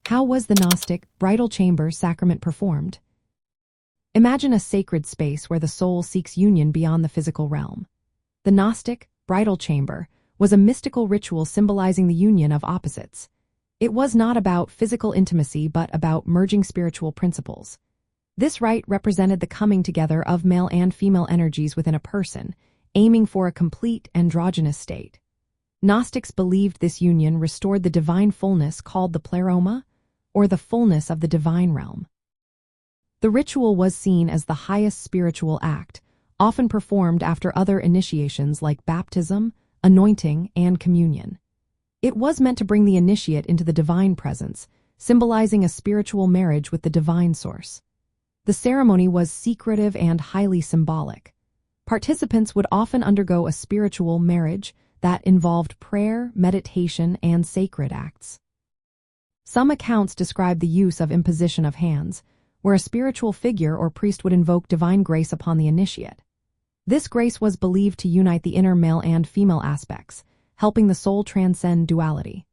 How was the Gnostic bridal chamber sacrament performed? Imagine a sacred space where the soul seeks union beyond the physical realm. The Gnostic bridal chamber was a mystical ritual symbolizing the union of opposites. It was not about physical intimacy but about merging spiritual principles. This rite represented the coming together of male and female energies within a person, aiming for a complete androgynous state. Gnostics believed this union restored the divine fullness called the pleroma, or the fullness of the divine realm. The ritual was seen as the highest spiritual act, often performed after other initiations like baptism, anointing, and communion. It was meant to bring the initiate into the divine presence, symbolizing a spiritual marriage with the divine source. The ceremony was secretive and highly symbolic. Participants would often undergo a spiritual marriage that involved prayer, meditation, and sacred acts. Some accounts describe the use of imposition of hands, where a spiritual figure or priest would invoke divine grace upon the initiate. This grace was believed to unite the inner male and female aspects, helping the soul transcend duality.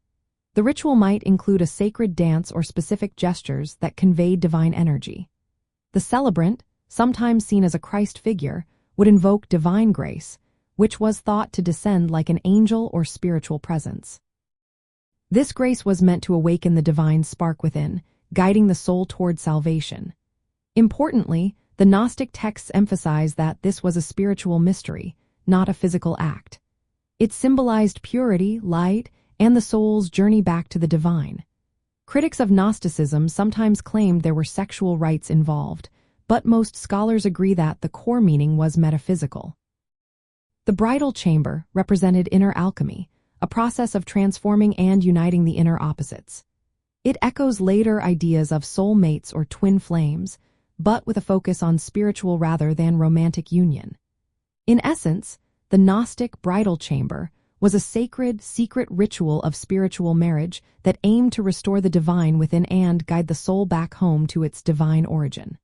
The ritual might include a sacred dance or specific gestures that conveyed divine energy. The celebrant, sometimes seen as a Christ figure, would invoke divine grace, which was thought to descend like an angel or spiritual presence. This grace was meant to awaken the divine spark within, guiding the soul toward salvation. Importantly, the Gnostic texts emphasize that this was a spiritual mystery, not a physical act. It symbolized purity, light, and the soul's journey back to the divine. Critics of Gnosticism sometimes claimed there were sexual rites involved, but most scholars agree that the core meaning was metaphysical. The bridal chamber represented inner alchemy, a process of transforming and uniting the inner opposites. It echoes later ideas of soul mates or twin flames, but with a focus on spiritual rather than romantic union. In essence, the Gnostic bridal chamber was a sacred, secret ritual of spiritual marriage that aimed to restore the divine within and guide the soul back home to its divine origin.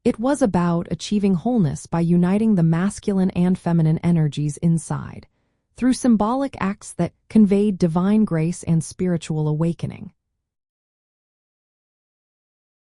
It was about achieving wholeness by uniting the masculine and feminine energies inside, through symbolic acts that conveyed divine grace and spiritual awakening.